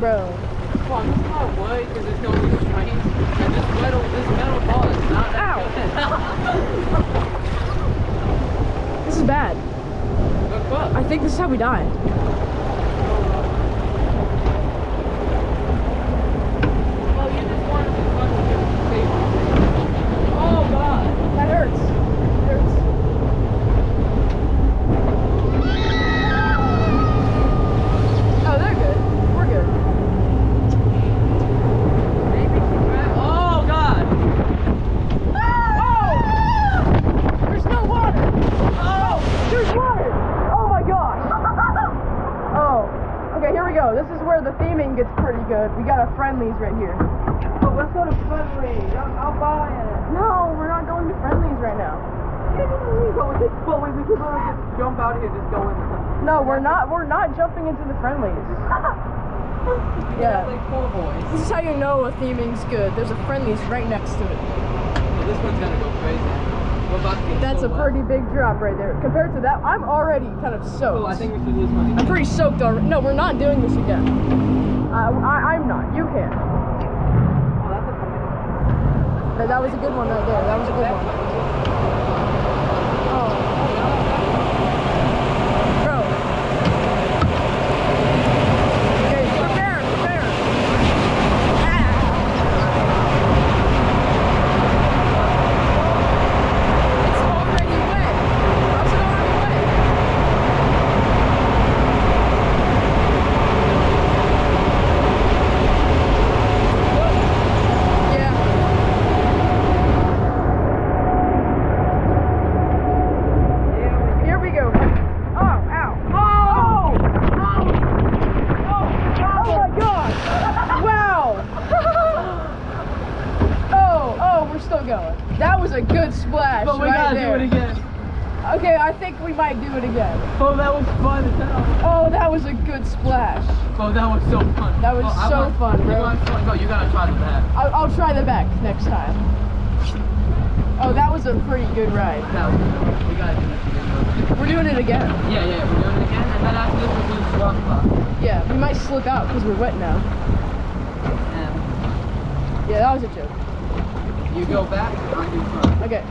Bro. Come on, this is not wood because there's no restraints. And this metal ball is not that good. This is bad. Look up. I think this is how we die. Well, you just wanted to fucking get the tape on. Oh god. That hurts. It hurts. Oh, they're good. We're good. Maybe oh god. Oh! There's no water. Oh! There's water. Oh my gosh. Oh. Okay, here we go. This is where the theming gets pretty good. We got a friendlies right here. Oh, let's go to friendly. I'll buy it. No, we're not going to friendlies right now. But we could literally just jump out here and just go in. No, we're not jumping into the friendlies. Yeah. Like poor boys. This is how you know a theming's good. There's a friendlies right next to it. So this one's gonna go crazy. We're about to get That's so a pretty big drop right there. Compared to that, I'm already kind of soaked. Cool, I think we should lose money. I'm pretty soaked already. No, we're not doing this again. I'm not. You can. Oh, that's a funny one. That was a good one right there. That was a good one. Oh. Bro. Okay, prepare. Ah. It's already wet. How's it already wet? Yeah. Here we go. Oh, ow. Oh! Oh my god! Wow! Oh, we're still going. That was a good splash. But we right gotta there. do it again. Okay, I think we might do it again. Oh, that was fun as hell. Oh, that was a good splash. Oh, that was so fun. That was so fun, bro. No, you gotta try the back. I'll try the back next time. Oh, that was a pretty good ride. That was good. We gotta do this again, bro. We're doing it again. Yeah, we're doing it again. And then after this, we're doing swap spot. Yeah, we might slip out because we're wet now. And Yeah, that was a joke. you go back, I do front. Okay.